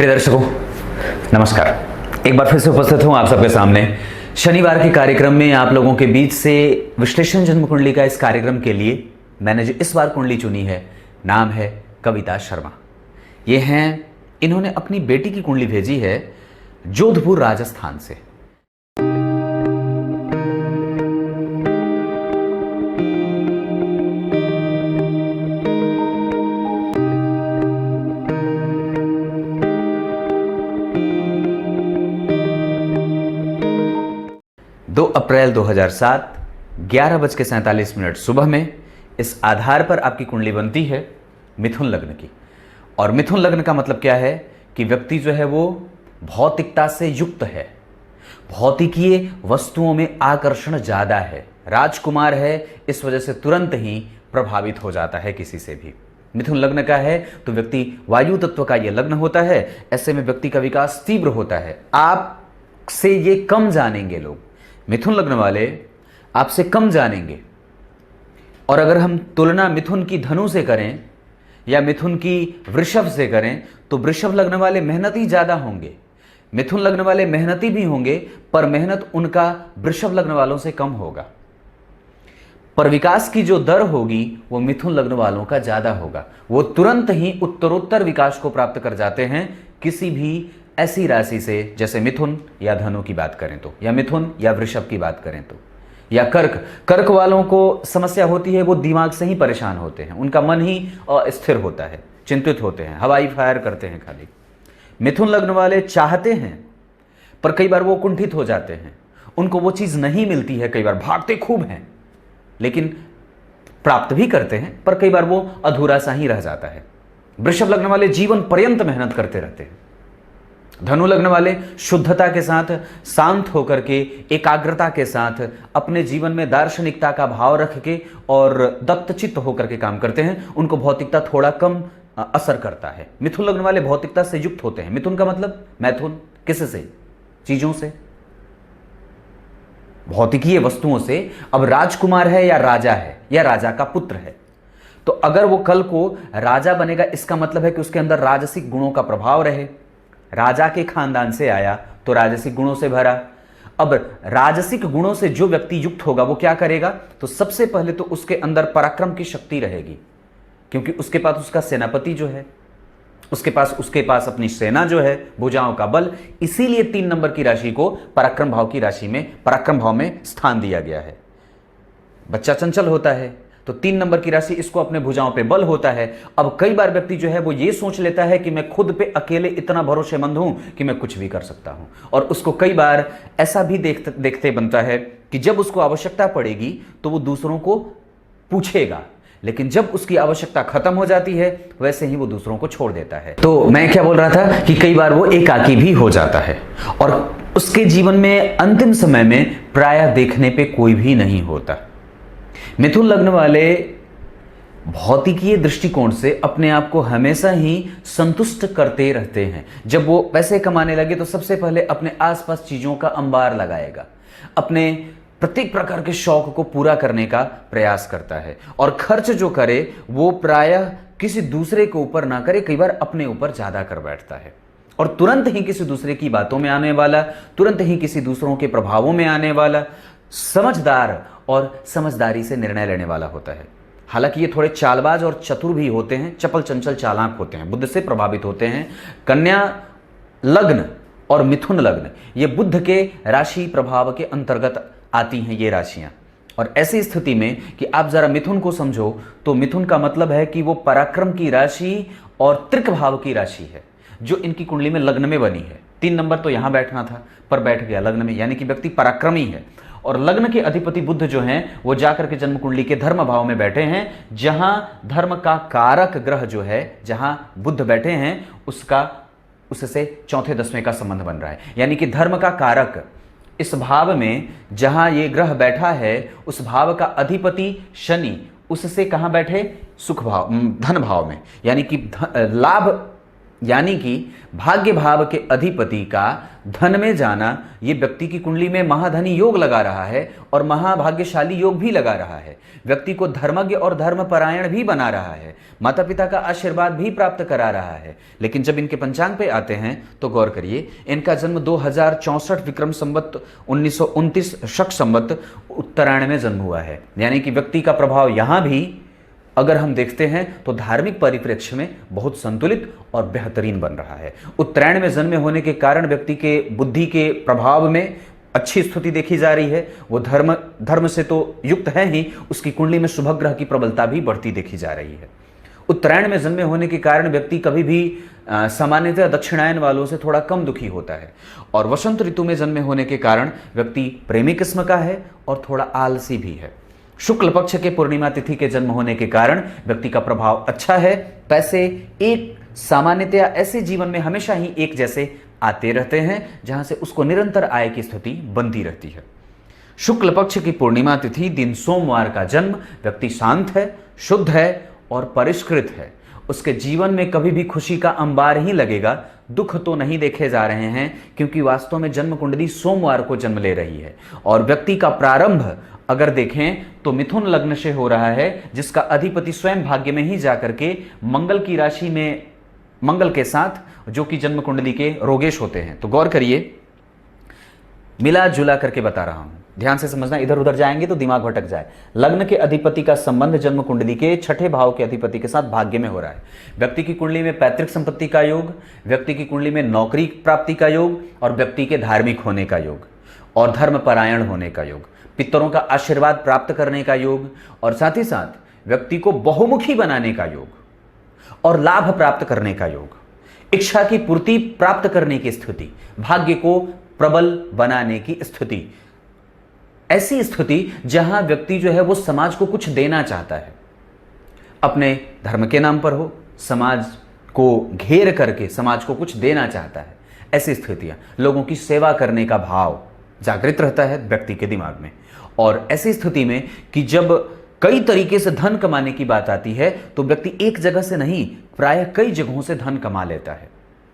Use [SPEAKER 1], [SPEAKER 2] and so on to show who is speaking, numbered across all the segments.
[SPEAKER 1] प्रिय दर्शकों, नमस्कार। एक बार फिर से उपस्थित हूं आप सबके सामने शनिवार के कार्यक्रम में। आप लोगों के बीच से विश्लेषण जन्म कुंडली का इस कार्यक्रम के लिए मैंने जो इस बार कुंडली चुनी है, नाम है कविता शर्मा। ये हैं, इन्होंने अपनी बेटी की कुंडली भेजी है जोधपुर राजस्थान से। अप्रैल 2007 11:47 सुबह में इस आधार पर आपकी कुंडली बनती है मिथुन लग्न की। और मिथुन लग्न का मतलब क्या है कि व्यक्ति जो है वो भौतिकता से युक्त है, भौतिकीय वस्तुओं में आकर्षण ज्यादा है, राजकुमार है, इस वजह से तुरंत ही प्रभावित हो जाता है किसी से भी। मिथुन लग्न का है तो व्यक्ति वायु तत्व का यह लग्न होता है। ऐसे में व्यक्ति का विकास तीव्र होता है, आपसे ये कम जानेंगे लोग। मिथुन लग्न वाले आपसे कम जानेंगे। और अगर हम तुलना मिथुन की धनु से करें या मिथुन की वृषभ से करें तो वृषभ लग्न वाले मेहनती ज्यादा होंगे, मिथुन लग्न वाले मेहनती भी होंगे, पर मेहनत उनका वृषभ लग्न वालों से कम होगा। पर विकास की जो दर होगी वो मिथुन लग्न वालों का ज्यादा होगा। वो तुरंत ही उत्तरोत्तर विकास को प्राप्त कर जाते हैं किसी भी ऐसी राशि से, जैसे मिथुन या धनु की बात करें तो, या मिथुन या वृषभ की बात करें तो, या कर्क वालों को समस्या होती है, वो दिमाग से ही परेशान होते हैं, उनका मन ही अस्थिर होता है, चिंतित होते हैं, हवाई फायर करते हैं खाली। मिथुन लग्न वाले चाहते हैं पर कई बार वो कुंठित हो जाते हैं, उनको वो चीज नहीं मिलती है। कई बार भागते खूब हैं लेकिन प्राप्त भी करते हैं, पर कई बार वो अधूरा सा ही रह जाता है। वृषभ लग्न वाले जीवन पर्यंत मेहनत करते रहते हैं। धनु लग्न वाले शुद्धता के साथ, शांत होकर के, एकाग्रता के साथ, अपने जीवन में दार्शनिकता का भाव रख के और दत्तचित्त होकर के काम करते हैं। उनको भौतिकता थोड़ा कम असर करता है। मिथुन लग्न वाले भौतिकता से युक्त होते हैं। मिथुन का मतलब मैथुन, किससे? चीजों से, भौतिकीय वस्तुओं से। अब राजकुमार है या राजा है या राजा का पुत्र है, तो अगर वो कल को राजा बनेगा, इसका मतलब है कि उसके अंदर राजसिक गुणों का प्रभाव रहे। राजा के खानदान से आया तो राजसिक गुणों से भरा। अब राजसिक गुणों से जो व्यक्ति युक्त होगा वो क्या करेगा? तो सबसे पहले तो उसके अंदर पराक्रम की शक्ति रहेगी, क्योंकि उसके पास उसका सेनापति जो है, उसके पास अपनी सेना जो है, भुजाओं का बल। इसीलिए 3 नंबर की राशि को पराक्रम भाव की राशि में, पराक्रम भाव में स्थान दिया गया है। बच्चा चंचल होता है तो 3 नंबर की राशि, इसको अपने भुजाओं पे बल होता है। अब कई बार व्यक्ति जो है वो ये सोच लेता है कि मैं खुद पे अकेले इतना भरोसेमंद हूं कि मैं कुछ भी कर सकता हूं, और उसको कई बार ऐसा भी देखते बनता है कि जब उसको आवश्यकता पड़ेगी तो वो दूसरों को पूछेगा, लेकिन जब उसकी आवश्यकता खत्म हो जाती है वैसे ही वो दूसरों को छोड़ देता है। तो मैं क्या बोल रहा था कि कई बार वो एकाकी भी हो जाता है और उसके जीवन में अंतिम समय में प्रायः देखने पे कोई भी नहीं होता। मिथुन लग्न वाले भौतिकीय दृष्टिकोण से अपने आप को हमेशा ही संतुष्ट करते रहते हैं। जब वो पैसे कमाने लगे तो सबसे पहले अपने आसपास चीजों का अंबार लगाएगा, अपने प्रत्येक प्रकार के शौक को पूरा करने का प्रयास करता है, और खर्च जो करे वो प्रायः किसी दूसरे के ऊपर ना करे, कई बार अपने ऊपर ज्यादा कर बैठता है, और तुरंत ही किसी दूसरे की बातों में आने वाला, तुरंत ही किसी दूसरों के प्रभावों में आने वाला, समझदार और समझदारी से निर्णय लेने वाला होता है। हालांकि ये थोड़े चालबाज और चतुर भी होते हैं, चपल चंचल चालाक होते हैं, बुद्ध से प्रभावित होते हैं। कन्या लग्न और मिथुन लग्न ये बुद्ध के राशि प्रभाव के अंतर्गत आती हैं ये राशियां। और ऐसी स्थिति में कि आप जरा मिथुन को समझो तो मिथुन का मतलब है कि वो पराक्रम की राशि और त्रिक भाव की राशि है, जो इनकी कुंडली में लग्न में बनी है। 3 नंबर तो यहां बैठना था पर बैठ गया लग्न में, यानी कि व्यक्ति पराक्रमी है। और लग्न के अधिपति बुध जो हैं वो जाकर के जन्म कुंडली के धर्म भाव में बैठे हैं, जहां धर्म का कारक ग्रह जो है, जहां बुध बैठे हैं उससे 4th 10वें का संबंध बन रहा है। यानी कि धर्म का कारक इस भाव में जहां ये ग्रह बैठा है, उस भाव का अधिपति शनि उससे कहां बैठे? सुख भाव, धन भाव में, यानी कि लाभ यानी कि भाग्य भाव के अधिपति का धन में जाना ये व्यक्ति की कुंडली में महाधनी योग लगा रहा है और महाभाग्यशाली योग भी लगा रहा है। व्यक्ति को धर्मज्ञ और धर्मपरायण भी बना रहा है, माता पिता का आशीर्वाद भी प्राप्त करा रहा है। लेकिन जब इनके पंचांग पे आते हैं तो गौर करिए, इनका जन्म 2064 विक्रम संवत 1929 शक संवत उत्तरायण में जन्म हुआ है। यानी कि व्यक्ति का प्रभाव यहां भी अगर हम देखते हैं तो धार्मिक परिप्रेक्ष्य में बहुत संतुलित और बेहतरीन बन रहा है। उत्तरायण में जन्मे होने के कारण व्यक्ति के बुद्धि के प्रभाव में अच्छी स्थिति देखी जा रही है। वो धर्म से तो युक्त है ही, उसकी कुंडली में शुभ ग्रह की प्रबलता भी बढ़ती देखी जा रही है। उत्तरायण में जन्मे होने के कारण व्यक्ति कभी भी सामान्यतः दक्षिणायन वालों से थोड़ा कम दुखी होता है। और वसंत ऋतु में जन्मे होने के कारण व्यक्ति प्रेमी किस्म का है और थोड़ा आलसी भी है। शुक्ल पक्ष के पूर्णिमा तिथि के जन्म होने के कारण व्यक्ति का प्रभाव अच्छा है। पैसे एक सामान्यतया ऐसे जीवन में हमेशा ही एक जैसे आते रहते हैं जहां से उसको निरंतर आय की स्थिति बनती रहती है। शुक्ल पक्ष की पूर्णिमा तिथि दिन सोमवार का जन्म, व्यक्ति शांत है, शुद्ध है और परिष्कृत है। उसके जीवन में कभी भी खुशी का अंबार ही लगेगा, दुख तो नहीं देखे जा रहे हैं, क्योंकि वास्तव में जन्म कुंडली सोमवार को जन्म ले रही है। और व्यक्ति का प्रारंभ अगर देखें तो मिथुन लग्न से हो रहा है, जिसका अधिपति स्वयं भाग्य में ही जाकर के मंगल की राशि में, मंगल के साथ, जो कि जन्म कुंडली के रोगेश होते हैं। तो गौर करिए, मिला जुला करके बता रहा हूं, ध्यान से समझना, इधर उधर जाएंगे तो दिमाग भटक जाए। लग्न के अधिपति का संबंध जन्म कुंडली के छठे भाव के अधिपति के साथ भाग्य में हो रहा है। व्यक्ति की कुंडली में पैतृक संपत्ति का योग, व्यक्ति की कुंडली में नौकरी प्राप्ति का योग और व्यक्ति के धार्मिक होने का योग और धर्मपरायण होने का योग, पितरों का आशीर्वाद प्राप्त करने का योग और साथ ही साथ व्यक्ति को बहुमुखी बनाने का योग और लाभ प्राप्त करने का योग, इच्छा की पूर्ति प्राप्त करने की स्थिति, भाग्य को प्रबल बनाने की स्थिति, ऐसी स्थिति जहां व्यक्ति जो है वो समाज को कुछ देना चाहता है, अपने धर्म के नाम पर हो, समाज को घेर करके समाज को कुछ देना चाहता है। ऐसी स्थितियां, लोगों की सेवा करने का भाव जागृत रहता है व्यक्ति के दिमाग में। और ऐसी स्थिति में कि जब कई तरीके से धन कमाने की बात आती है तो व्यक्ति एक जगह से नहीं, प्रायः कई जगहों से धन कमा लेता है।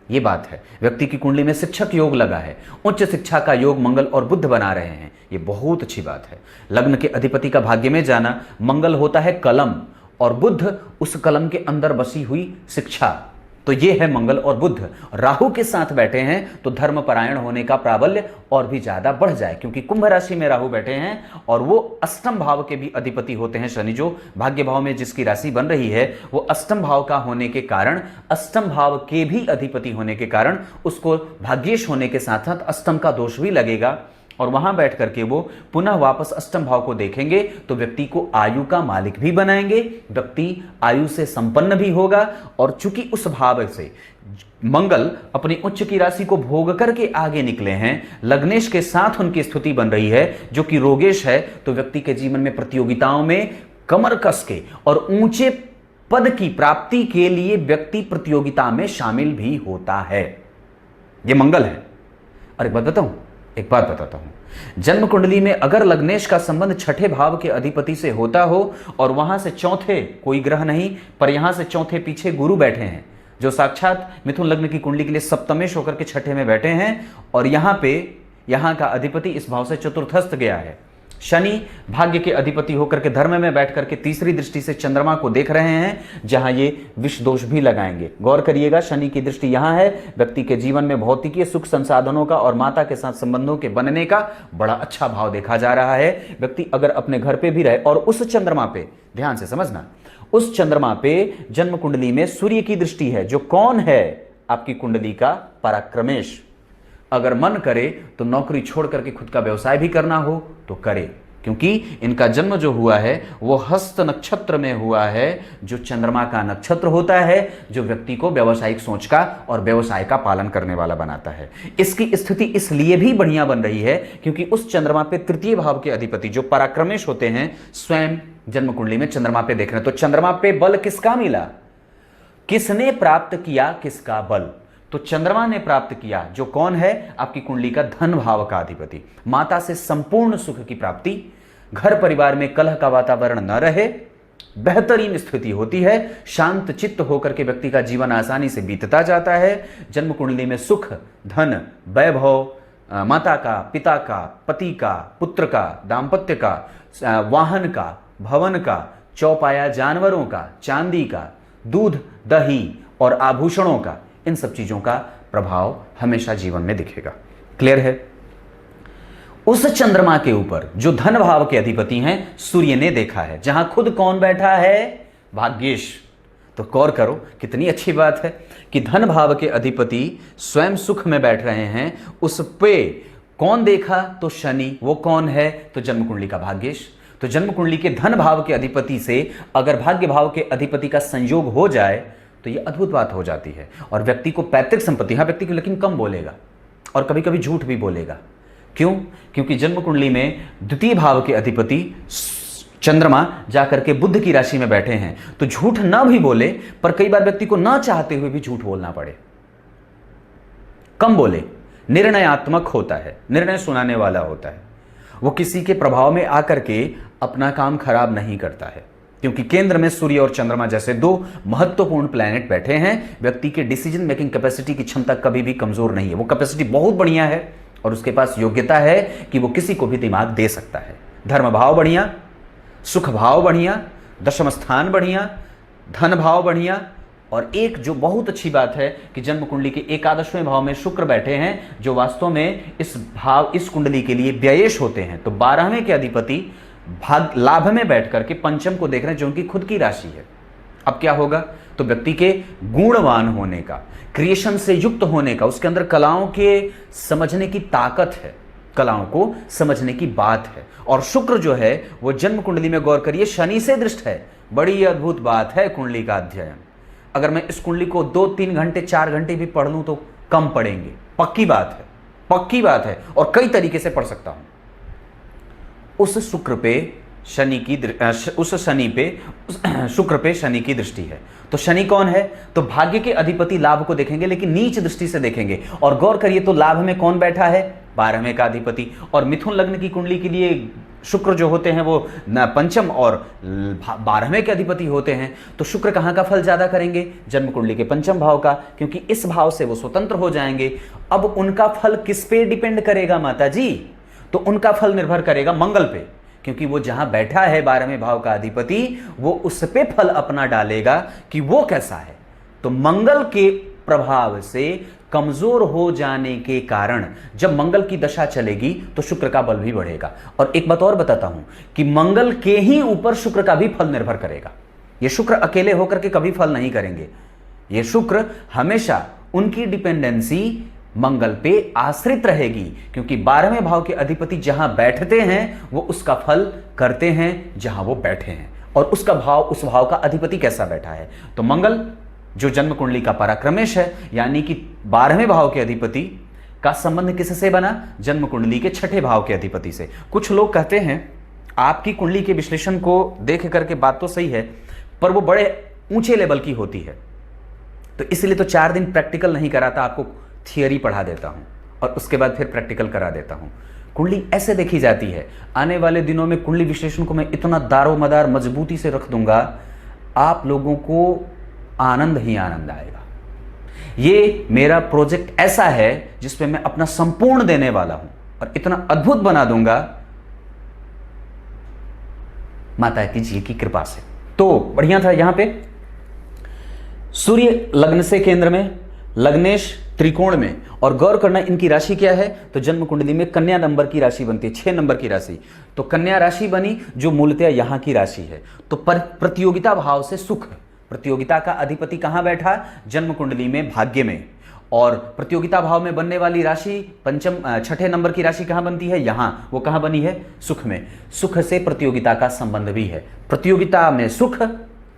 [SPEAKER 1] ये बात है। व्यक्ति की कुंडली में शिक्षक योग लगा है, उच्च शिक्षा का योग मंगल और बुध बना रहे हैं, ये बहुत अच्छी बात है। लग्न के अधिपति का भाग्य में जाना, मंगल होता है कलम और बुध उस कलम के अंदर बसी हुई शिक्षा, तो ये है मंगल और बुध। राहु के साथ बैठे हैं तो धर्मपरायण होने का प्राबल्य और भी ज्यादा बढ़ जाए, क्योंकि कुंभ राशि में राहु बैठे हैं और वो अष्टम भाव के भी अधिपति होते हैं। शनि जो भाग्य भाव में जिसकी राशि बन रही है वो अष्टम भाव का होने के कारण, अष्टम भाव के भी अधिपति होने के कारण उसको भाग्येश होने के साथ साथ अष्टम का दोष भी लगेगा और वहां बैठ करके वो पुनः वापस अष्टम भाव को देखेंगे तो व्यक्ति को आयु का मालिक भी बनाएंगे, व्यक्ति आयु से संपन्न भी होगा। और चूंकि उस भाव से मंगल अपनी उच्च की राशि को भोग करके आगे निकले हैं, लग्नेश के साथ उनकी स्थिति बन रही है जो कि रोगेश है, तो व्यक्ति के जीवन में प्रतियोगिताओं में कमर कस के और ऊंचे पद की प्राप्ति के लिए व्यक्ति प्रतियोगिता में शामिल भी होता है। यह मंगल है। और एक बात बताता हूं, जन्म कुंडली में अगर लग्नेश का संबंध छठे भाव के अधिपति से होता हो और वहां से चौथे कोई ग्रह नहीं, पर यहां से चौथे पीछे गुरु बैठे हैं जो साक्षात मिथुन लग्न की कुंडली के लिए सप्तमेश होकर के छठे में बैठे हैं और यहां का अधिपति इस भाव से चतुर्थस्थ गया है। शनि भाग्य के अधिपति होकर के धर्म में बैठ करके तीसरी दृष्टि से चंद्रमा को देख रहे हैं, जहां ये विष दोष भी लगाएंगे। गौर करिएगा, शनि की दृष्टि यहां है। व्यक्ति के जीवन में भौतिकीय सुख संसाधनों का और माता के साथ संबंधों के बनने का बड़ा अच्छा भाव देखा जा रहा है। व्यक्ति अगर अपने घर पे भी रहे और उस चंद्रमा पे, ध्यान से समझना, उस चंद्रमा पे जन्म कुंडली में सूर्य की दृष्टि है, जो कौन है? आपकी कुंडली का पराक्रमेश। अगर मन करे तो नौकरी छोड़ करके खुद का व्यवसाय भी करना हो तो करे, क्योंकि इनका जन्म जो हुआ है वो हस्त नक्षत्र में हुआ है, जो चंद्रमा का नक्षत्र होता है, जो व्यक्ति को व्यावसायिक सोच का और व्यवसाय का पालन करने वाला बनाता है। इसकी स्थिति इसलिए भी बढ़िया बन रही है क्योंकि उस चंद्रमा पे तृतीय भाव के अधिपति जो पराक्रमेश होते हैं स्वयं जन्म कुंडली में चंद्रमा पे देख रहे हैं। तो चंद्रमा पे बल किसका मिला? किसने प्राप्त किया किसका बल? तो चंद्रमा ने प्राप्त किया, जो कौन है? आपकी कुंडली का धन भाव का अधिपति। माता से संपूर्ण सुख की प्राप्ति, घर परिवार में कलह का वातावरण न रहे, बेहतरीन स्थिति होती है, शांत चित्त होकर के व्यक्ति का जीवन आसानी से बीतता जाता है। जन्म कुंडली में सुख, धन, वैभव, माता का, पिता का, पति का, पुत्र का, दाम्पत्य का, वाहन का, भवन का, चौपाया जानवरों का, चांदी का, दूध, दही और आभूषणों का, इन सब चीजों का प्रभाव हमेशा जीवन में दिखेगा। क्लियर है? उस चंद्रमा के ऊपर जो धन भाव के अधिपति हैं सूर्य ने देखा है, जहां खुद कौन बैठा है? भाग्येश। तो गौर करो, कितनी अच्छी बात है कि धन भाव के अधिपति स्वयं सुख में बैठ रहे हैं। उस पे कौन देखा? तो शनि। वो कौन है? तो जन्म कुंडली का भाग्येश। तो जन्म कुंडली के धन भाव के अधिपति से अगर भाग्य भाव के अधिपति का संयोग हो जाए तो ये अद्भुत बात हो जाती है। और व्यक्ति को पैतृक संपत्ति, हाँ व्यक्ति को लेकिन कम बोलेगा और कभी कभी झूठ भी बोलेगा। क्यों? क्योंकि जन्म कुंडली में द्वितीय भाव के अधिपति चंद्रमा जाकर के बुध की राशि में बैठे हैं, तो झूठ ना भी बोले, पर कई बार व्यक्ति को ना चाहते हुए भी झूठ बोलना पड़े। कम बोले, निर्णयात्मक होता है, निर्णय सुनाने वाला होता है। वो किसी के प्रभाव में आकर के अपना काम खराब नहीं करता है, क्योंकि केंद्र में सूर्य और चंद्रमा जैसे दो महत्वपूर्ण प्लैनेट बैठे हैं। व्यक्ति के डिसीजन मेकिंग कैपेसिटी की क्षमता कभी भी कमजोर नहीं है, वो कैपेसिटी बहुत बढ़िया है और उसके पास योग्यता है कि वो किसी को भी दिमाग दे सकता है। धर्म भाव बढ़िया, सुख भाव बढ़िया, दशम स्थान बढ़िया, धन भाव बढ़िया। और एक जो बहुत अच्छी बात है कि जन्म कुंडली के एकादशवें भाव में शुक्र बैठे हैं, जो वास्तव में इस कुंडली के लिए व्ययेश होते हैं। तो 12वें के अधिपति भाग लाभ में बैठ करके पंचम को देख रहे हैं, जो उनकी खुद की राशि है। अब क्या होगा? तो व्यक्ति के गुणवान होने का, क्रिएशन से युक्त होने का, उसके अंदर कलाओं के समझने की ताकत है, कलाओं को समझने की बात है। और शुक्र जो है वो जन्म कुंडली में, गौर करिए, शनि से दृष्ट है। बड़ी अद्भुत बात है कुंडली का अध्ययन। अगर मैं इस कुंडली को 2-3 घंटे 4 घंटे भी पढ़ लूं तो कम पढ़ेंगे, पक्की बात है, पक्की बात है। और कई तरीके से पढ़ सकता हूं। उस शुक्र पे शनि की शुक्र पे शनि की दृष्टि है। तो शनि कौन है? तो भाग्य के अधिपति लाभ को देखेंगे, लेकिन नीच दृष्टि से देखेंगे। और गौर करिए तो लाभ में कौन बैठा है? 12वें का अधिपति। और मिथुन लग्न की कुंडली के लिए शुक्र जो होते हैं वो पंचम और 12वें के अधिपति होते हैं। तो शुक्र कहाँ का फल ज्यादा करेंगे? जन्म कुंडली के पंचम भाव का, क्योंकि इस भाव से वो स्वतंत्र हो जाएंगे। अब उनका फल किस पे डिपेंड करेगा माता जी? तो उनका फल निर्भर करेगा मंगल पे, क्योंकि वो जहां बैठा है 12वें भाव का अधिपति, वो उस पे फल अपना डालेगा कि वो कैसा है। तो मंगल के प्रभाव से कमजोर हो जाने के कारण जब मंगल की दशा चलेगी तो शुक्र का बल भी बढ़ेगा। और एक बात और बताता हूं कि मंगल के ही ऊपर शुक्र का भी फल निर्भर करेगा। ये शुक्र अकेले होकर के कभी फल नहीं करेंगे। ये शुक्र हमेशा उनकी डिपेंडेंसी मंगल पे आश्रित रहेगी, क्योंकि 12वें भाव के अधिपति जहां बैठते हैं वो उसका फल करते हैं जहां वो बैठे हैं। और उसका भाव, उस भाव का अधिपति कैसा बैठा है? तो मंगल जो जन्म कुंडली का पराक्रमेश है, यानी कि 12वें भाव के अधिपति का संबंध किससे बना? जन्म कुंडली के 6ठे भाव के अधिपति से। कुछ लोग कहते हैं आपकी कुंडली के विश्लेषण को देख करके बात तो सही है, पर वो बड़े ऊंचे लेवल की होती है, तो इसलिए तो 4 दिन प्रैक्टिकल नहीं कराता, आपको थियरी पढ़ा देता हूं और उसके बाद फिर प्रैक्टिकल करा देता हूं। कुंडली ऐसे देखी जाती है। आने वाले दिनों में कुंडली विश्लेषण को मैं इतना दारोमदार मजबूती से रख दूंगा, आप लोगों को आनंद ही आनंद आएगा। ये मेरा प्रोजेक्ट ऐसा है जिसपे मैं अपना संपूर्ण देने वाला हूं और इतना अद्भुत बना दूंगा माता की जी की कृपा से। तो बढ़िया था। यहां पे सूर्य लग्न से केंद्र में, लग्नेश त्रिकोण में, और गौर करना इनकी राशि क्या है? तो जन्म कुंडली में कन्या नंबर की राशि बनती है, 6 नंबर की राशि। तो कन्या राशि बनी जो मूलतः यहां की राशि है। तो प्रतियोगिता भाव से सुख, प्रतियोगिता का अधिपति कहां बैठा? जन्म कुंडली में भाग्य में। और प्रतियोगिता भाव में बनने वाली राशि पंचम 6ठे नंबर की राशि कहां बनती है? यहां। वो कहां बनी है? सुख में। सुख से प्रतियोगिता का संबंध भी है। प्रतियोगिता में सुख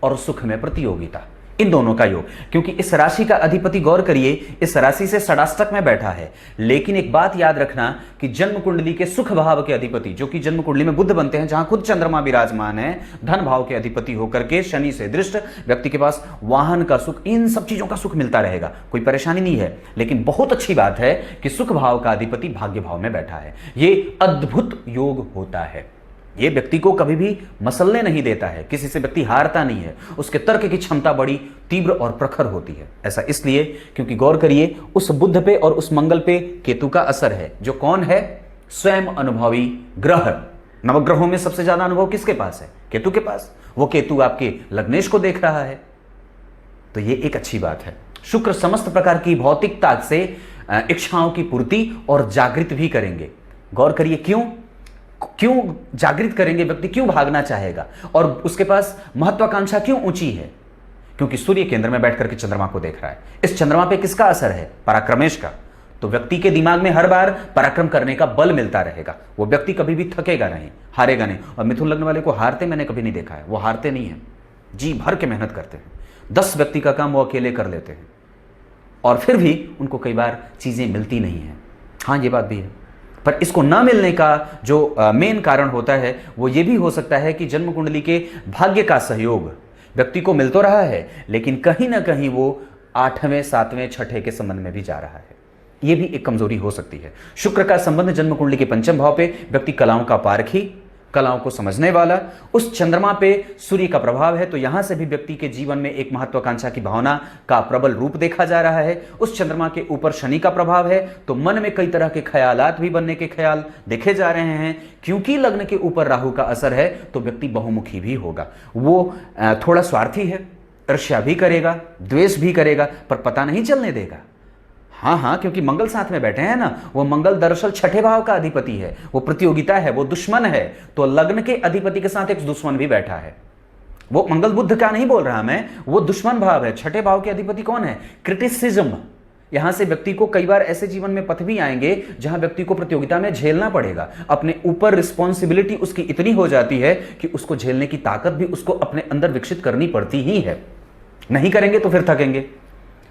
[SPEAKER 1] और सुख में प्रतियोगिता, इन दोनों का योग। क्योंकि इस राशि का अधिपति, गौर करिए, इस राशि से षडाष्टक में बैठा है। लेकिन एक बात याद रखना कि जन्म कुंडली के सुख भाव के अधिपति, जो कि जन्म कुंडली में बुध बनते हैं, जहां खुद चंद्रमा विराजमान है, धन भाव के अधिपति होकर के शनि से दृष्ट, व्यक्ति के पास वाहन का सुख, इन सब चीजों का सुख मिलता रहेगा, कोई परेशानी नहीं है। लेकिन बहुत अच्छी बात है कि सुख भाव का अधिपति भाग्य भाव में बैठा है। ये अद्भुत योग होता है। ये व्यक्ति को कभी भी मसलने नहीं देता है, किसी से व्यक्ति हारता नहीं है, उसके तर्क की क्षमता बड़ी तीव्र और प्रखर होती है। ऐसा इसलिए क्योंकि गौर करिए, उस बुध पे और उस मंगल पे केतु का असर है, जो कौन है? स्वयं अनुभवी ग्रह। नवग्रहों में सबसे ज्यादा अनुभव किसके पास है? केतु के पास। वो केतु आपके लग्नेश को देख रहा है, तो ये एक अच्छी बात है। शुक्र समस्त प्रकार की भौतिकता से इच्छाओं की पूर्ति और जागृत भी करेंगे। गौर करिए, क्यों जागृत करेंगे? व्यक्ति क्यों भागना चाहेगा और उसके पास महत्वाकांक्षा क्यों ऊंची है? क्योंकि सूर्य केंद्र में बैठ करके चंद्रमा को देख रहा है। इस चंद्रमा पे किसका असर है? पराक्रमेश का। तो व्यक्ति के दिमाग में हर बार पराक्रम करने का बल मिलता रहेगा। वो व्यक्ति कभी भी थकेगा नहीं, हारेगा नहीं। और मिथुन लग्न वाले को हारते मैंने कभी नहीं देखा है। वो हारते नहीं है, जी भर के मेहनत करते हैं। 10 व्यक्ति का काम वो अकेले कर लेते हैं और फिर भी उनको कई बार चीजें मिलती नहीं है। हाँ, ये बात भी है। पर इसको ना मिलने का जो मेन कारण होता है वो ये भी हो सकता है कि जन्म कुंडली के भाग्य का सहयोग व्यक्ति को मिल तो रहा है, लेकिन कहीं ना कहीं वो 8वें 7वें 6ठे के संबंध में भी जा रहा है। ये भी एक कमजोरी हो सकती है। शुक्र का संबंध जन्म कुंडली के पंचम भाव पे, व्यक्ति कलाओं का पारखी, कलाओं को समझने वाला। उस चंद्रमा पे सूर्य का प्रभाव है, तो यहां से भी व्यक्ति के जीवन में एक महत्वाकांक्षा की भावना का प्रबल रूप देखा जा रहा है। उस चंद्रमा के ऊपर शनि का प्रभाव है, तो मन में कई तरह के ख्यालात भी बनने के ख्याल देखे जा रहे हैं। क्योंकि लग्न के ऊपर राहु का असर है, तो व्यक्ति बहुमुखी भी होगा। वो थोड़ा स्वार्थी है, ईर्ष्या भी करेगा, द्वेष भी करेगा, पर पता नहीं चलने देगा। हाँ, क्योंकि मंगल साथ में बैठे हैं ना। वो मंगल दरअसल 6ठे भाव का अधिपति है, वो प्रतियोगिता है, वो दुश्मन है। तो लग्न के अधिपति के साथ एक दुश्मन भी बैठा है। वो मंगल बुध का नहीं बोल रहा मैं, वो दुश्मन भाव है। 6ठे भाव के अधिपति कौन है? क्रिटिसिज्म। यहां से व्यक्ति को कई बार ऐसे जीवन में पथ भी आएंगे जहां व्यक्ति को प्रतियोगिता में झेलना पड़ेगा। अपने ऊपर रिस्पॉन्सिबिलिटी उसकी इतनी हो जाती है कि उसको झेलने की ताकत भी उसको अपने अंदर विकसित करनी पड़ती ही है। नहीं करेंगे तो फिर थकेंगे।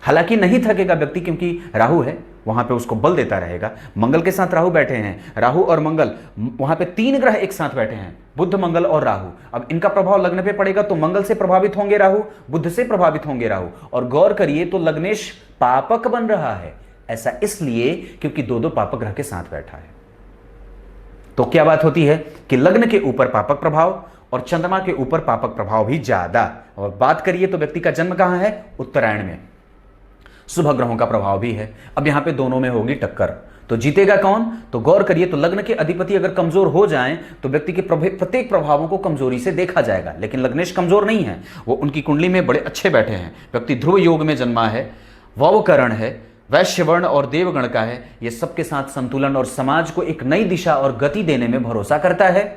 [SPEAKER 1] हालांकि नहीं थकेगा व्यक्ति, क्योंकि राहु है वहां पे, उसको बल देता रहेगा। मंगल के साथ राहु बैठे हैं, राहु और मंगल, वहां पे 3 ग्रह एक साथ बैठे हैं, बुध मंगल और राहु। अब इनका प्रभाव लग्न पे पड़ेगा, तो मंगल से प्रभावित होंगे राहु, बुध से प्रभावित होंगे राहु। और गौर करिए, तो लग्नेश पापक बन रहा है। ऐसा इसलिए क्योंकि 2 पापक ग्रह के साथ बैठा है। तो क्या बात होती है कि लग्न के ऊपर पापक प्रभाव और चंद्रमा के ऊपर पापक प्रभाव भी ज्यादा। और बात करिए तो व्यक्ति का जन्म कहां है? उत्तरायण में। शुभ ग्रहों का प्रभाव भी है। अब यहां पे दोनों में होगी टक्कर, तो जीतेगा कौन? तो गौर करिए, तो लग्न के अधिपति अगर कमजोर हो जाएं तो व्यक्ति के प्रत्येक प्रभावों को कमजोरी से देखा जाएगा। लेकिन लग्नेश कमजोर नहीं है, वो उनकी कुंडली में बड़े अच्छे बैठे हैं। व्यक्ति ध्रुव योग में जन्मा है, ववकरण है, वैश्य वर्ण और देवगण का है। ये सबके साथ संतुलन और समाज को एक नई दिशा और गति देने में भरोसा करता है,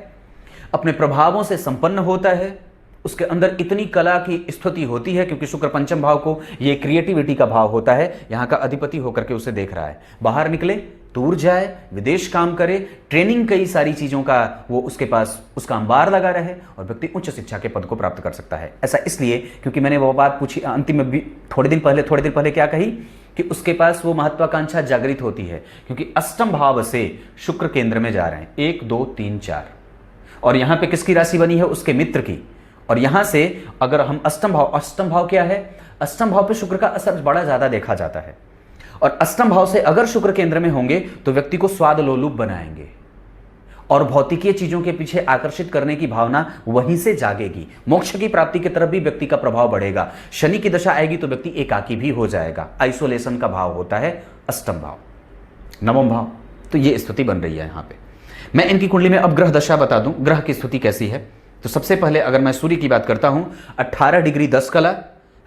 [SPEAKER 1] अपने प्रभावों से संपन्न होता है। उसके अंदर इतनी कला की स्तुति होती है, क्योंकि शुक्र पंचम भाव को ये क्रिएटिविटी का भाव होता है, यहाँ का अधिपति होकर के उसे देख रहा है। बाहर निकले, दूर जाए, विदेश काम करे, ट्रेनिंग, कई सारी चीजों का वो उसके पास उसका अंबार लगा रहे और व्यक्ति उच्च शिक्षा के पद को प्राप्त कर सकता है। ऐसा इसलिए क्योंकि मैंने वो बात पूछी अंतिम में भी, थोड़े दिन पहले क्या कही कि उसके पास वो महत्वाकांक्षा जागृत होती है, क्योंकि अष्टम भाव से शुक्र केंद्र में जा रहे हैं, 1 2 3 4, और यहां पे किसकी राशि बनी है? उसके मित्र की। और यहां से अगर हम अष्टम भाव क्या है? अष्टम भाव पे शुक्र का असर बड़ा ज्यादा देखा जाता है। और अष्टम भाव से अगर शुक्र केंद्र में होंगे तो व्यक्ति को स्वाद लोलुप बनाएंगे और भौतिकीय चीजों के पीछे आकर्षित करने की भावना वहीं से जागेगी। मोक्ष की प्राप्ति की तरफ भी व्यक्ति का प्रभाव बढ़ेगा। शनि की दशा आएगी तो व्यक्ति एकाकी भी हो जाएगा। आइसोलेशन का भाव होता है अष्टम भाव, नवम भाव। तो ये स्थिति बन रही है यहां पे। मैं इनकी कुंडली में अब ग्रह दशा बता दूं, ग्रह की स्थिति कैसी है। तो सबसे पहले अगर मैं सूर्य की बात करता हूं, 18 डिग्री 10 कला,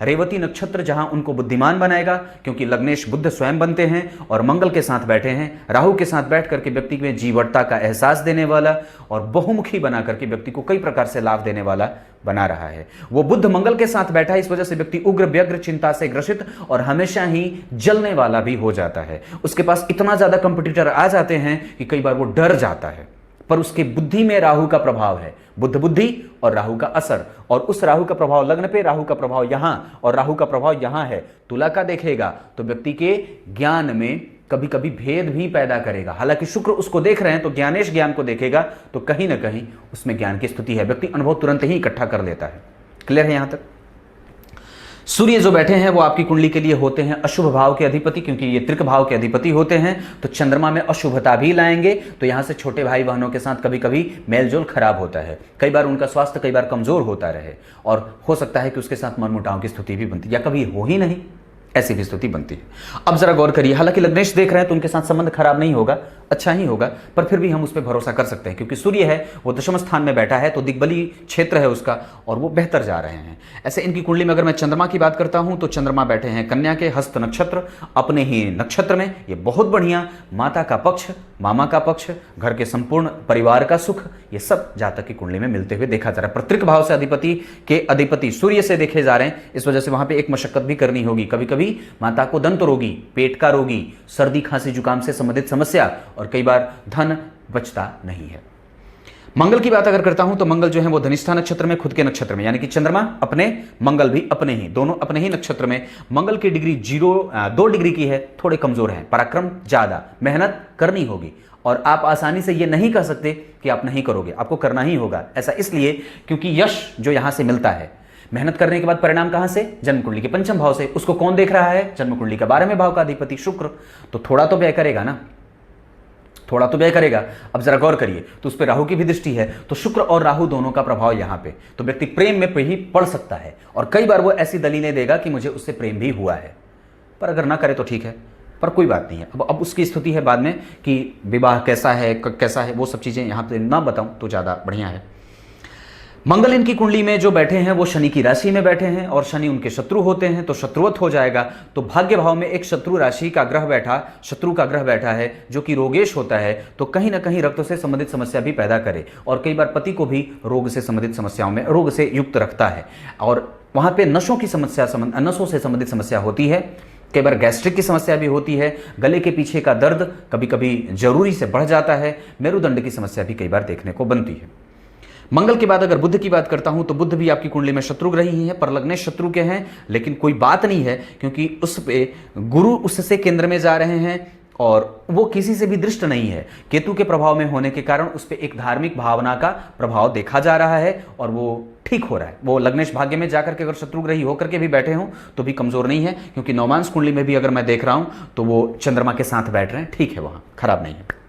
[SPEAKER 1] रेवती नक्षत्र, जहां उनको बुद्धिमान बनाएगा, क्योंकि लग्नेश बुध स्वयं बनते हैं और मंगल के साथ बैठे हैं। राहु के साथ बैठ करके व्यक्ति में जीवटता का एहसास देने वाला और बहुमुखी बना करके व्यक्ति को कई प्रकार से लाभ देने वाला बना रहा है। वो बुध मंगल के साथ बैठा है, इस वजह से व्यक्ति उग्र व्यग्र चिंता से ग्रसित और हमेशा ही जलने वाला भी हो जाता है। उसके पास इतना ज्यादा कंपटीटर आ जाते हैं कि कई बार वो डर जाता है। पर उसके बुद्धि में राहु का प्रभाव है, बुद्ध बुद्धि और राहु का असर, और उस राहु का प्रभाव लग्न पे, राहु का प्रभाव यहां और राहु का प्रभाव यहां है। तुला का देखेगा तो व्यक्ति के ज्ञान में कभी कभी भेद भी पैदा करेगा। हालांकि शुक्र उसको देख रहे हैं तो ज्ञानेश ज्ञान को देखेगा तो कहीं ना कहीं उसमें ज्ञान की स्थिति है। व्यक्ति अनुभव तुरंत ही इकट्ठा कर लेता है। क्लियर है यहां तक? सूर्य जो बैठे हैं वो आपकी कुंडली के लिए होते हैं अशुभ भाव के अधिपति, क्योंकि ये त्रिक भाव के अधिपति होते हैं, तो चंद्रमा में अशुभता भी लाएंगे। तो यहां से छोटे भाई बहनों के साथ कभी कभी मेलजोल खराब होता है, कई बार उनका स्वास्थ्य कई बार कमजोर होता रहे, और हो सकता है कि उसके साथ मनमुटाव की स्थिति भी बनती, या कभी हो ही नहीं, ऐसी भी स्थिति बनती है। अब जरा गौर करिए, हालांकि लग्नेश देख रहे हैं तो उनके साथ संबंध खराब नहीं होगा, अच्छा ही होगा, पर फिर भी हम उस पर भरोसा कर सकते हैं क्योंकि सूर्य है वो दशम स्थान में बैठा है, तो दिग्बली क्षेत्र है उसका और वो बेहतर जा रहे हैं। ऐसे इनकी कुंडली में अगर मैं चंद्रमा की बात करता हूं तो चंद्रमा बैठे हैं कन्या के हस्त नक्षत्र, अपने ही नक्षत्र में, ये बहुत बढ़िया। माता का पक्ष, मामा का पक्ष, घर के संपूर्ण परिवार का सुख, ये सब जातक की कुंडली में मिलते हुए देखा जा रहा है। प्रत्येक भाव से अधिपति के अधिपति सूर्य से देखे जा रहे हैं, इस वजह से वहां पे एक मशक्कत भी करनी होगी। कभी कभी माता को दंत रोगी, पेट का रोगी, सर्दी खांसी जुकाम से संबंधित समस्या, और कई बार धन बचता नहीं है। मंगल की बात अगर करता हूं तो मंगल जो है वो धनिष्ठा नक्षत्र में, खुद के नक्षत्र में, यानी कि चंद्रमा अपने, मंगल भी अपने ही, दोनों अपने ही नक्षत्र में। मंगल की डिग्री 2 डिग्री की है, थोड़े कमजोर हैं, पराक्रम ज्यादा, मेहनत करनी होगी, और आप आसानी से ये नहीं कह सकते कि आप नहीं करोगे, आपको करना ही होगा। ऐसा इसलिए क्योंकि यश जो यहां से मिलता है, मेहनत करने के बाद परिणाम कहां से? जन्म कुंडली के पंचम भाव से। उसको कौन देख रहा है? जन्म कुंडली का 12वें भाव का अधिपति शुक्र। तो थोड़ा तो व्यय करेगा ना, थोड़ा तो व्यय करेगा। अब जरा गौर करिए, तो उस पर राहु की भी दृष्टि है, तो शुक्र और राहु दोनों का प्रभाव यहां पे, तो व्यक्ति प्रेम में ही पड़ सकता है, और कई बार वो ऐसी दलीलें देगा कि मुझे उससे प्रेम भी हुआ है, पर अगर ना करे तो ठीक है, पर कोई बात नहीं है। अब उसकी स्थिति है बाद में कि विवाह कैसा है कैसा है, वो सब चीजें यहां पे ना बताऊं तो ज्यादा बढ़िया है। मंगल इनकी कुंडली में जो बैठे हैं वो शनि की राशि में बैठे हैं, और शनि उनके शत्रु होते हैं, तो शत्रुवत हो जाएगा। तो भाग्य भाव में एक शत्रु राशि का ग्रह बैठा, शत्रु का ग्रह बैठा है जो कि रोगेश होता है, तो कहीं ना कहीं रक्त से संबंधित समस्या भी पैदा करे, और कई बार पति को भी रोग से संबंधित समस्याओं में, रोग से युक्त रखता है, और वहां पे नसों की समस्या, नसों से संबंधित समस्या होती है, कई बार गैस्ट्रिक की समस्या भी होती है, गले के पीछे का दर्द कभी कभी जरूरी से बढ़ जाता है, मेरुदंड की समस्या भी कई बार देखने को बनती है। मंगल के बाद अगर बुध की बात करता हूं तो बुध भी आपकी कुंडली में शत्रु ग्रह ही है, पर लग्नेश शत्रु के हैं, लेकिन कोई बात नहीं है क्योंकि उस पे गुरु उससे केंद्र में जा रहे हैं, और वो किसी से भी दृष्ट नहीं है। केतु के प्रभाव में होने के कारण उस पर एक धार्मिक भावना का प्रभाव देखा जा रहा है, और वो ठीक हो रहा है। वो लग्नेश भाग्य में जाकर के अगर शत्रुग्रही होकर के भी बैठे हों तो भी कमजोर नहीं है, क्योंकि नवमांश कुंडली में भी अगर मैं देख रहा हूं तो वो चंद्रमा के साथ बैठ रहे हैं, ठीक है, वहां खराब नहीं है।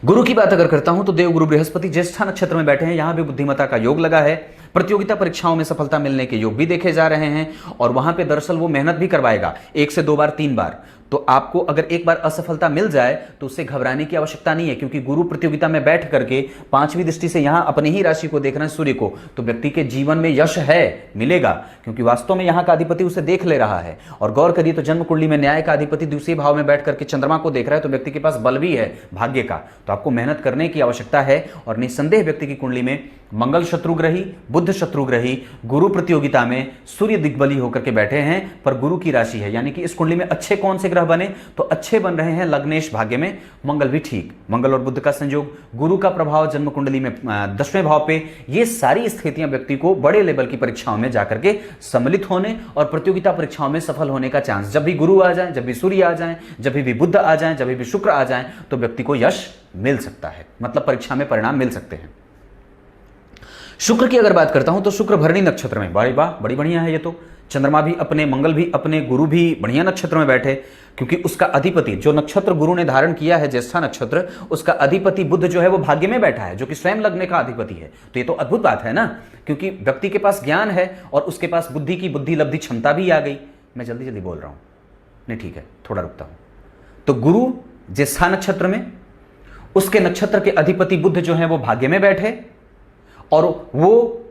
[SPEAKER 1] गुरु की बात अगर करता हूं तो देवगुरु बृहस्पति ज्येष्ठा नक्षत्र में बैठे हैं, यहां भी बुद्धिमत्ता का योग लगा है, प्रतियोगिता परीक्षाओं में सफलता मिलने के योग भी देखे जा रहे हैं, और वहां पे दरअसल वो मेहनत भी करवाएगा 1 से 2 बार 3 बार। तो आपको अगर एक बार असफलता मिल जाए तो उससे घबराने की आवश्यकता नहीं है, क्योंकि गुरु प्रतियोगिता में बैठ करके 5वीं दृष्टि से यहां अपनी ही राशि को देख रहे हैं, सूर्य को, तो व्यक्ति के जीवन में यश है, मिलेगा, क्योंकि वास्तव में यहां का अधिपति उसे देख ले रहा है। और गौर करिए तो जन्म कुंडली में न्याय का अधिपति दूसरे भाव में बैठ करके चंद्रमा को देख रहा है, तो व्यक्ति के पास बल भी है भाग्य का, तो आपको मेहनत करने की आवश्यकता है। और निसंदेह व्यक्ति की कुंडली में मंगल शत्रुग्रही, बुध शत्रुग्रही, गुरु प्रतियोगिता में, सूर्य दिग्बली होकर के बैठे हैं, पर गुरु की राशि है, यानी कि इस कुंडली में अच्छे कौन से ग्रह बने? तो अच्छे बन रहे हैं लग्नेश भाग्य में, मंगल भी ठीक, मंगल और बुध का संयोग, गुरु का प्रभाव जन्म कुंडली में 10वें भाव पे, ये सारी स्थितियां व्यक्ति को बड़े लेवल की परीक्षाओं में जाकर के सम्मिलित होने और प्रतियोगिता परीक्षाओं में सफल होने का चांस, जब भी गुरु आ जाए, जब भी सूर्य आ जाए, जब भी बुध आ जाए, जब भी शुक्र आ जाए, तो व्यक्ति को यश मिल सकता है, मतलब परीक्षा में परिणाम मिल सकते हैं। शुक्र की अगर बात करता हूं तो शुक्र भरणी नक्षत्र में, बड़ी वाह, बड़ी बढ़िया है ये तो। चंद्रमा भी अपने, मंगल भी अपने, गुरु भी बढ़िया नक्षत्र में बैठे, क्योंकि उसका अधिपति, जो नक्षत्र गुरु ने धारण किया है ज्येष्ठा नक्षत्र, उसका अधिपति बुध जो है वो भाग्य में बैठा है, जो कि स्वयं लग्न का अधिपति है। तो ये तो अद्भुत बात है ना, क्योंकि व्यक्ति के पास ज्ञान है और उसके पास बुद्धि की बुद्धि लब्धि क्षमता भी आ गई। मैं जल्दी जल्दी बोल रहा हूं, नहीं ठीक है, थोड़ा रुकता हूं। तो गुरु ज्येष्ठा नक्षत्र में, उसके नक्षत्र के अधिपति बुध जो है वो भाग्य में बैठे, और वो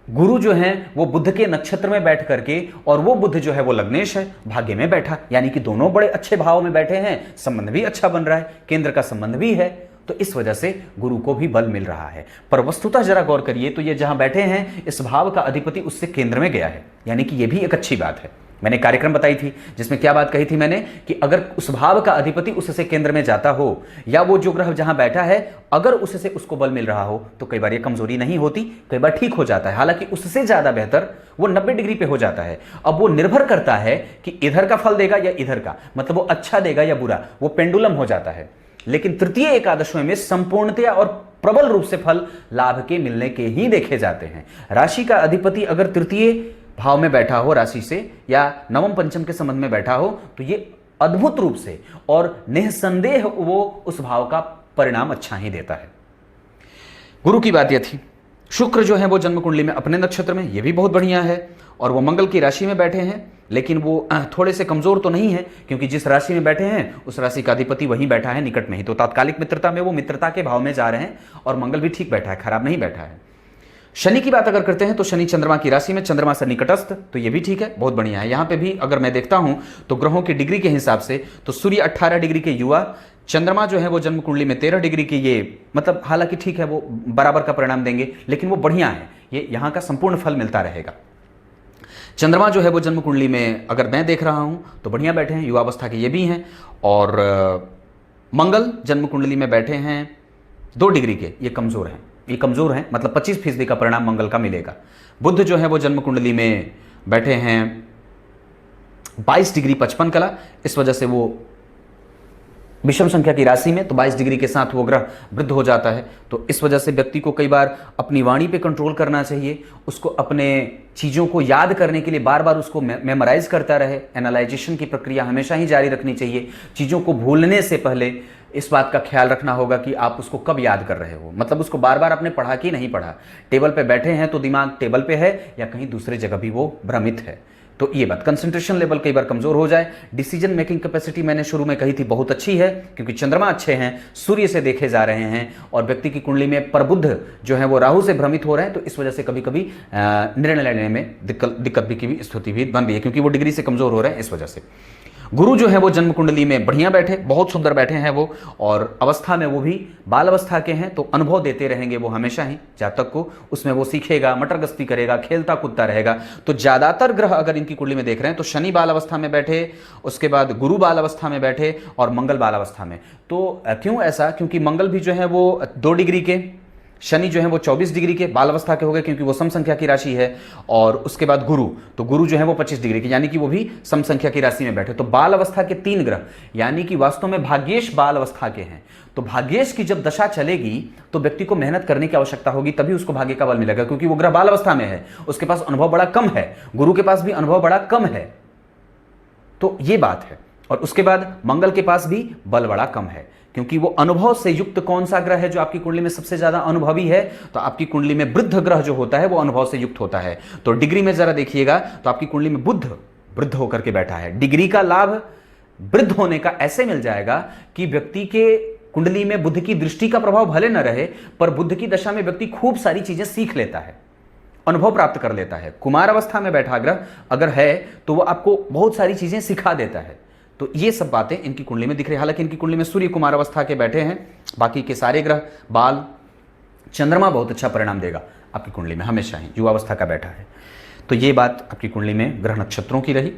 [SPEAKER 1] गुरु जो है वो बुध के नक्षत्र में बैठ करके, और वो बुध जो है वो लग्नेश है, भाग्य में बैठा, यानी कि दोनों बड़े अच्छे भाव में बैठे हैं, संबंध भी अच्छा बन रहा है, केंद्र का संबंध भी है, तो इस वजह से गुरु को भी बल मिल रहा है। पर वस्तुतः जरा गौर करिए तो ये जहां बैठे हैं, इस भाव का अधिपति उससे केंद्र में गया है, यानी कि ये भी एक अच्छी बात है। मैंने कार्यक्रम बताई थी जिसमें क्या बात कही थी मैंने, कि अगर उस भाव का अधिपति उससे केंद्र में जाता हो, या वो जो ग्रह जहां बैठा है अगर उससे उसको बल मिल रहा हो, तो कई बार ये कमजोरी नहीं होती, कई बार ठीक हो जाता है। हालांकि उससे ज्यादा बेहतर वो 90 डिग्री पे हो जाता है। अब वो निर्भर करता है कि इधर का फल देगा या इधर का, मतलब वो अच्छा देगा या बुरा, वो पेंडुलम हो जाता है। लेकिन तृतीय एकादशों में संपूर्णतया और प्रबल रूप से फल लाभ के मिलने के ही देखे जाते हैं। राशि का अधिपति अगर तृतीय भाव में बैठा हो राशि से या नवम पंचम के संबंध में बैठा हो तो ये अद्भुत रूप से और निस्संदेह वो उस भाव का परिणाम अच्छा ही देता है। गुरु की बात यह थी। शुक्र जो है वो जन्म कुंडली में अपने नक्षत्र में, ये भी बहुत बढ़िया है और वो मंगल की राशि में बैठे हैं, लेकिन वो थोड़े से कमजोर तो नहीं है क्योंकि जिस राशि में बैठे हैं उस राशि का अधिपति वहीं बैठा है निकट में ही, तो तात्कालिक मित्रता में वो मित्रता के भाव में जा रहे हैं और मंगल भी ठीक बैठा है, खराब नहीं बैठा है। शनि की बात अगर करते हैं तो शनि चंद्रमा की राशि में, चंद्रमा से निकटस्थ, तो ये भी ठीक है, बहुत बढ़िया है। यहां पे भी अगर मैं देखता हूं तो ग्रहों की डिग्री के हिसाब से तो सूर्य 18 डिग्री के युवा, चंद्रमा जो है वो जन्म कुंडली में 13 डिग्री की, ये मतलब हालांकि ठीक है वो बराबर का परिणाम देंगे लेकिन वो बढ़िया है, ये यहां का संपूर्ण फल मिलता रहेगा। चंद्रमा जो है वो जन्म कुंडली में अगर मैं देख रहा हूं तो बढ़िया बैठे हैं, युवावस्था के ये भी हैं, और मंगल जन्म कुंडली में बैठे हैं 2 डिग्री के, ये कमजोर हैं, ये कमजोर हैं, मतलब 25% का परिणाम मंगल का मिलेगा। बुध जो है वो जन्म कुंडली में बैठे हैं 22 डिग्री 55 कला, इस वजह से वो विषम संख्या की राशि में, तो 22 डिग्री के साथ वो ग्रह वृद्ध हो जाता है, तो इस वजह से व्यक्ति को कई बार अपनी वाणी पे कंट्रोल करना चाहिए, उसको अपने चीज़ों को याद करने के लिए बार बार उसको मेमोराइज करता रहे, एनालाइजेशन की प्रक्रिया हमेशा ही जारी रखनी चाहिए। चीज़ों को भूलने से पहले इस बात का ख्याल रखना होगा कि आप उसको कब याद कर रहे हो, मतलब उसको बार बार आपने पढ़ा कि नहीं पढ़ा, टेबल पे बैठे हैं तो दिमाग टेबल पे है या कहीं दूसरे जगह भी वो भ्रमित है, तो ये बात, कंसंट्रेशन लेवल कई बार कमजोर हो जाए। डिसीजन मेकिंग कैपेसिटी मैंने शुरू में कही थी बहुत अच्छी है क्योंकि चंद्रमा अच्छे हैं, सूर्य से देखे जा रहे हैं और व्यक्ति की कुंडली में प्रबुद्ध जो है वो राहु से भ्रमित हो रहे हैं, तो इस वजह से कभी कभी निर्णय लेने में दिक्कत की स्थिति भी बन रही है क्योंकि वो डिग्री से कमजोर हो रहे हैं इस वजह से। गुरु जो है वो जन्म कुंडली में बढ़िया बैठे, बहुत सुंदर बैठे हैं वो, और अवस्था में वो भी बाल अवस्था के हैं, तो अनुभव देते रहेंगे वो हमेशा ही, जब तक को उसमें वो सीखेगा, मटर गश्ती करेगा, खेलता कूदता रहेगा। तो ज्यादातर ग्रह अगर इनकी कुंडली में देख रहे हैं तो शनि बाल अवस्था में बैठे, उसके बाद गुरु बाल अवस्था में बैठे और मंगल बाल अवस्था में। तो क्यों ऐसा, क्योंकि मंगल भी जो है वो 2 डिग्री के, शनि जो है वो 24 डिग्री के बाल अवस्था के हो गए क्योंकि वो सम संख्या की राशि है, और उसके बाद गुरु, तो गुरु जो है वो 25 डिग्री के, यानी कि वो भी सम संख्या की राशि में बैठे। तो बाल अवस्था के 3 ग्रह यानी कि वास्तव में भाग्येश बाल अवस्था के हैं। तो भाग्येश की जब दशा चलेगी तो व्यक्ति को मेहनत करने की आवश्यकता होगी, तभी उसको भाग्य का बल मिलेगा, क्योंकि वो ग्रह बाल अवस्था में है, उसके पास अनुभव बड़ा कम है, गुरु के पास भी अनुभव बड़ा कम है, तो ये बात है। और उसके बाद मंगल के पास भी बल बड़ा कम है, क्योंकि वो अनुभव से युक्त कौन सा ग्रह है जो आपकी कुंडली में सबसे ज्यादा अनुभवी है, तो आपकी कुंडली में वृद्ध ग्रह जो होता है वो अनुभव से युक्त होता है। तो डिग्री में जरा देखिएगा तो आपकी कुंडली में बुध वृद्ध होकर के बैठा है, डिग्री का लाभ वृद्ध होने का ऐसे मिल जाएगा कि व्यक्ति के कुंडली में बुध की दृष्टि का प्रभाव भले न रहे, पर बुध की दशा में व्यक्ति खूब सारी चीजें सीख लेता है, अनुभव प्राप्त कर लेता है। कुमार अवस्था में बैठा ग्रह अगर है तो वह आपको बहुत सारी चीजें सिखा देता है। तो ये सब बातें इनकी कुंडली में दिख रही है। हालांकि इनकी कुंडली में सूर्य कुमार अवस्था के बैठे हैं, बाकी के सारे ग्रह बाल, चंद्रमा बहुत अच्छा परिणाम देगा आपकी कुंडली में हमेशा ही, युवावस्था का बैठा है। तो ये बात आपकी कुंडली में ग्रह नक्षत्रों की रही।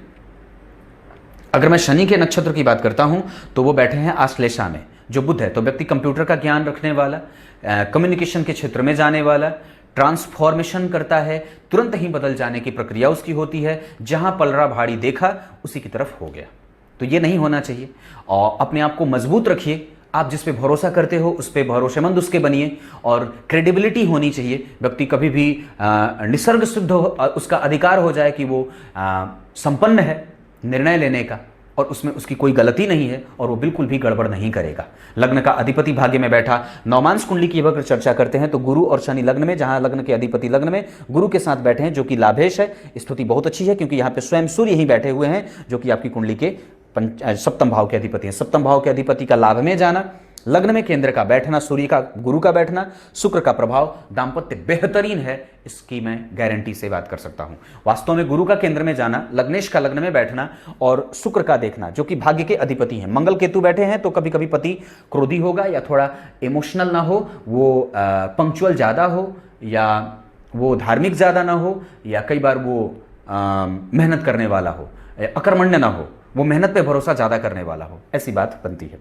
[SPEAKER 1] अगर मैं शनि के नक्षत्र की बात करता हूं तो वो बैठे हैं आश्लेषा में, जो बुध है, तो व्यक्ति कंप्यूटर का ज्ञान रखने वाला, कम्युनिकेशन के क्षेत्र में जाने वाला, ट्रांसफॉर्मेशन करता है, तुरंत ही बदल जाने की प्रक्रिया उसकी होती है, जहां पलरा भारी देखा उसी की तरफ हो गया। तो ये नहीं होना चाहिए, और अपने आप को मजबूत रखिए, आप जिस पे भरोसा करते हो उस पे भरोसेमंद उसके बनिए, और क्रेडिबिलिटी होनी चाहिए। व्यक्ति कभी भी निसर्ग सिद्ध उसका अधिकार हो जाए कि वो संपन्न है निर्णय लेने का, और उसमें उसकी कोई गलती नहीं है, और वो बिल्कुल भी गड़बड़ नहीं करेगा। लग्न का अधिपति भाग्य में बैठा, नवमांश कुंडली की अगर चर्चा करते हैं तो गुरु और शनि लग्न में, जहां लग्न के अधिपति लग्न में गुरु के साथ बैठे हैं, जो कि लाभेश है, स्थिति बहुत अच्छी है, क्योंकि यहाँ पे स्वयं सूर्य ही बैठे हुए हैं, जो कि आपकी कुंडली के सप्तम भाव के अधिपति हैं। सप्तम भाव के अधिपति का लाभ में जाना, लग्न में केंद्र का बैठना, सूर्य का गुरु का बैठना, शुक्र का प्रभाव, दाम्पत्य बेहतरीन है, इसकी मैं गारंटी से बात कर सकता हूं। वास्तव में गुरु का केंद्र में जाना, लग्नेश का लग्न में बैठना और शुक्र का देखना, जो कि भाग्य के अधिपति हैं। मंगल केतु बैठे हैं तो कभी कभी पति क्रोधी होगा, या थोड़ा इमोशनल ना हो, वो पंक्चुअल ज्यादा हो, या वो धार्मिक ज्यादा ना हो, या कई बार वो मेहनत करने वाला हो, अकर्मण्य ना हो, वो मेहनत पे भरोसा ज्यादा करने वाला हो, ऐसी बात बनती है।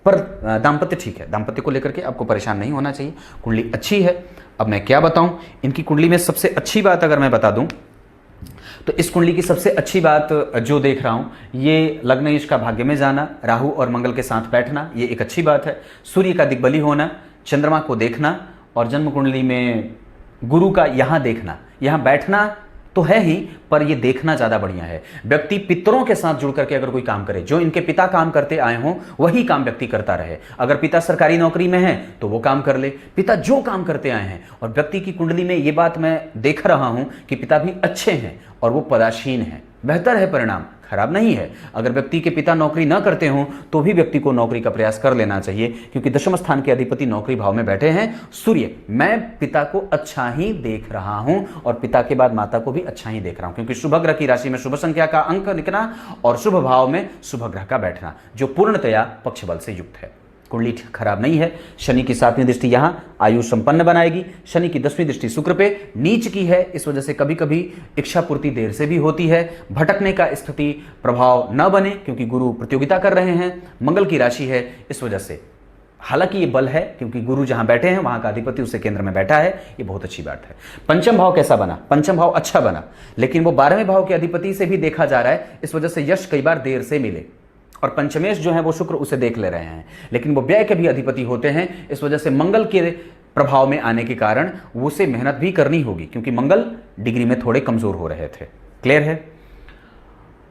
[SPEAKER 1] पर दाम्पत्य ठीक है, दाम्पत्य को लेकर के आपको परेशान नहीं होना चाहिए, कुंडली अच्छी है। अब मैं क्या बताऊं, इनकी कुंडली में सबसे अच्छी बात अगर मैं बता दूं तो इस कुंडली की सबसे अच्छी बात जो देख रहा हूं, ये लग्नेश का भाग्य में जाना, राहु और मंगल के साथ बैठना, ये एक अच्छी बात है। सूर्य का दिग्बली होना, चंद्रमा को देखना, और जन्म कुंडली में गुरु का यहां देखना, यहां बैठना तो है ही, पर ये देखना ज्यादा बढ़िया है। व्यक्ति पितरों के साथ जुड़ करके अगर कोई काम करे, जो इनके पिता काम करते आए हों वही काम व्यक्ति करता रहे। अगर पिता सरकारी नौकरी में है तो वो काम कर ले, पिता जो काम करते आए हैं। और व्यक्ति की कुंडली में ये बात मैं देख रहा हूं कि पिता भी अच्छे हैं और वो पदासीन है, बेहतर है, परिणाम खराब नहीं है। अगर व्यक्ति के पिता नौकरी ना करते हों तो भी व्यक्ति को नौकरी का प्रयास कर लेना चाहिए, क्योंकि दशम स्थान के अधिपति नौकरी भाव में बैठे हैं सूर्य। मैं पिता को अच्छा ही देख रहा हूं और पिता के बाद माता को भी अच्छा ही देख रहा हूं, क्योंकि शुभ ग्रह की राशि में शुभ संख्या का अंक निकलना और शुभ भाव में शुभ ग्रह का बैठना, जो पूर्णतया पक्ष बल से युक्त है। कुंडली खराब नहीं है। शनि की 7वीं दृष्टि यहां आयु संपन्न बनाएगी। शनि की 10वीं दृष्टि शुक्र पे नीच की है, इस वजह से कभी कभी इच्छा पूर्ति देर से भी होती है। भटकने का स्थिति प्रभाव न बने, क्योंकि गुरु प्रतियोगिता कर रहे हैं। मंगल की राशि है, इस वजह से हालांकि ये बल है, क्योंकि गुरु जहां बैठे हैं वहां का अधिपति उससे केंद्र में बैठा है, ये बहुत अच्छी बात है। पंचम भाव कैसा बना? पंचम भाव अच्छा बना, लेकिन वो 12वें भाव के अधिपति से भी देखा जा रहा है, इस वजह से यश कई बार देर से मिले। और पंचमेश जो है वो शुक्र उसे देख ले रहे हैं, लेकिन वो व्यय के भी अधिपति होते हैं, इस वजह से मंगल के प्रभाव में आने के कारण उसे मेहनत भी करनी होगी, क्योंकि मंगल डिग्री में थोड़े कमजोर हो रहे थे। क्लियर है?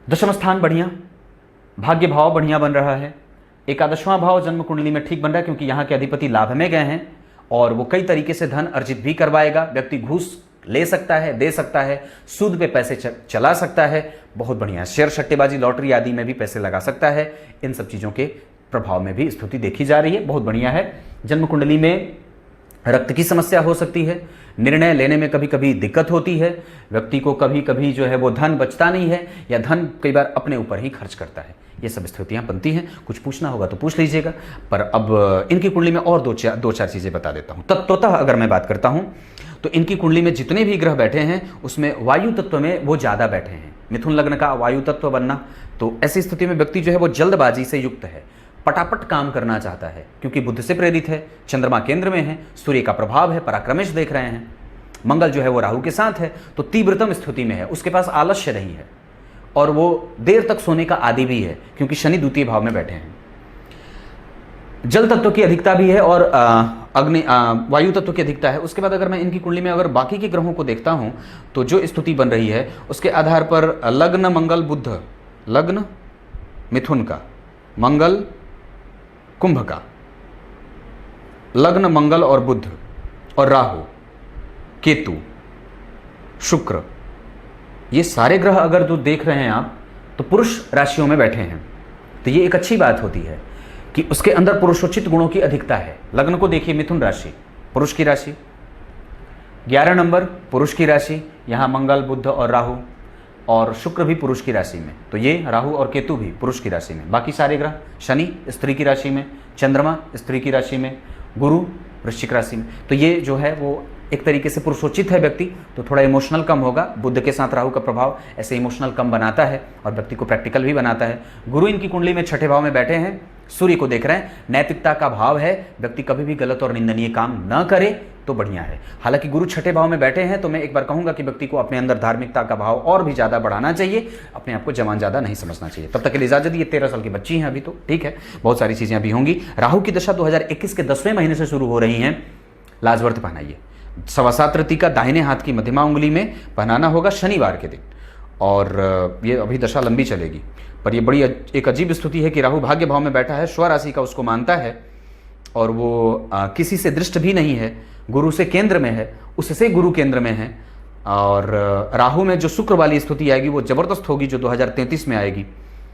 [SPEAKER 1] दशम स्थान बढ़िया, भाग्य भाव बढ़िया बन रहा है। एकादशवां भाव जन्म कुंडली में ठीक बन रहा है, क्योंकि यहां के अधिपति लाभ में गए हैं और वो कई तरीके से धन अर्जित भी करवाएगा। व्यक्ति घूस ले सकता है, दे सकता है, सूद पे पैसे चला सकता है, बहुत बढ़िया। शेयर सट्टेबाजी लॉटरी आदि में भी पैसे लगा सकता है। इन सब चीज़ों के प्रभाव में भी स्थिति देखी जा रही है, बहुत बढ़िया है। जन्म कुंडली में रक्त की समस्या हो सकती है, निर्णय लेने में कभी कभी दिक्कत होती है, व्यक्ति को कभी कभी जो है वो धन बचता नहीं है, या धन कई बार अपने ऊपर ही खर्च करता है। ये सब स्थितियां बनती हैं। कुछ पूछना होगा तो पूछ लीजिएगा, पर अब इनकी कुंडली में और दो चार चीज़ें बता देता हूँ। तत्वतः अगर मैं बात करता हूँ तो इनकी कुंडली में जितने भी ग्रह बैठे हैं उसमें वायु तत्व में वो ज़्यादा बैठे हैं। मिथुन लग्न का वायु तत्व बनना, तो ऐसी स्थिति में व्यक्ति जो है वो जल्दबाजी से युक्त है, पटापट काम करना चाहता है, क्योंकि बुध से प्रेरित है, चंद्रमा केंद्र में है, सूर्य का प्रभाव है, पराक्रमेश देख रहे हैं, मंगल जो है वो राहु के साथ है, तो तीव्रतम स्थिति में है। उसके पास आलस्य नहीं है और वो देर तक सोने का आदी भी है, क्योंकि शनि द्वितीय भाव में बैठे हैं। जल तत्व की अधिकता भी है और वायु तत्व की अधिकता है। उसके बाद अगर मैं इनकी कुंडली में अगर बाकी के ग्रहों को देखता हूं तो जो स्थिति बन रही है उसके आधार पर लग्न मंगल बुध, लग्न मिथुन का, मंगल कुंभ का, लग्न मंगल और बुध और राहु केतु शुक्र, ये सारे ग्रह अगर जो देख रहे हैं आप तो पुरुष राशियों में बैठे हैं। तो ये एक अच्छी बात होती है कि उसके अंदर पुरुषोचित गुणों की अधिकता है। लग्न को देखिए, मिथुन राशि पुरुष की राशि, 11 नंबर पुरुष की राशि, यहाँ मंगल बुध और राहु और शुक्र भी पुरुष की राशि में, तो ये राहु और केतु भी पुरुष की राशि में। बाकी सारे ग्रह, शनि स्त्री की राशि में, चंद्रमा स्त्री की राशि में, गुरु वृश्चिक राशि में, तो ये जो है वो एक तरीके से पुरुषोचित है व्यक्ति, तो थोड़ा इमोशनल कम होगा। बुध के साथ राहु का प्रभाव ऐसे इमोशनल कम बनाता है और व्यक्ति को प्रैक्टिकल भी बनाता है। गुरु इनकी कुंडली में 6ठे भाव में बैठे हैं, सूर्य को देख रहे हैं, नैतिकता का भाव है, व्यक्ति कभी भी गलत और निंदनीय काम न करे तो बढ़िया है। हालांकि गुरु 6ठे भाव में बैठे हैं तो मैं एक बार कहूंगा कि व्यक्ति को अपने अंदर धार्मिकता का भाव और भी ज्यादा बढ़ाना चाहिए, अपने आप को जवान ज्यादा नहीं समझना चाहिए। तब तक के लिए इजाजत, ये 13 साल की बच्ची हैं अभी, तो ठीक है, बहुत सारी चीजें अभी होंगी। राहु की दशा 2021 के 10वें महीने से शुरू हो रही है। लाजवर्त पहनाइए, 7.25 रति का दाहिने हाथ की मध्यमा उंगली में पहनाना होगा शनिवार के दिन, और ये अभी दशा लंबी चलेगी। पर ये बड़ी एक अजीब स्थिति है कि राहु भाग्य भाव में बैठा है, स्व राशि का उसको मानता है और वो किसी से दृष्ट भी नहीं है, गुरु से केंद्र में है, उससे गुरु केंद्र में है। और राहु में जो शुक्र वाली स्थिति आएगी वो जबरदस्त होगी, जो 2033 में आएगी।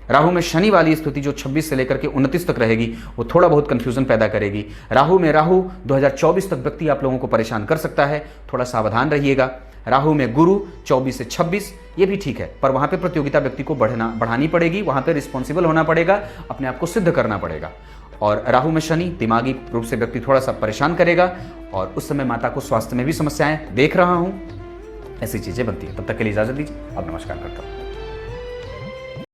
[SPEAKER 1] राहु में शनि वाली स्थिति जो 26 से लेकर के 29 तक रहेगी, वो थोड़ा बहुत कंफ्यूजन पैदा करेगी। राहु में राहु 2024 तक व्यक्ति आप लोगों को परेशान कर सकता है, थोड़ा सावधान रहिएगा। राहु में गुरु 24 से 26, ये भी ठीक है, पर वहाँ पे प्रतियोगिता व्यक्ति को बढ़ानी पड़ेगी, वहाँ पे रिस्पॉन्सिबल होना पड़ेगा, अपने आप को सिद्ध करना पड़ेगा। और राहु में शनि दिमागी रूप से व्यक्ति थोड़ा सा परेशान करेगा, और उस समय माता को स्वास्थ्य में भी समस्याएं देख रहा हूँ, ऐसी चीज़ें बनती है। तब तक के लिए इजाज़त दीजिए, अब नमस्कार करता हूँ।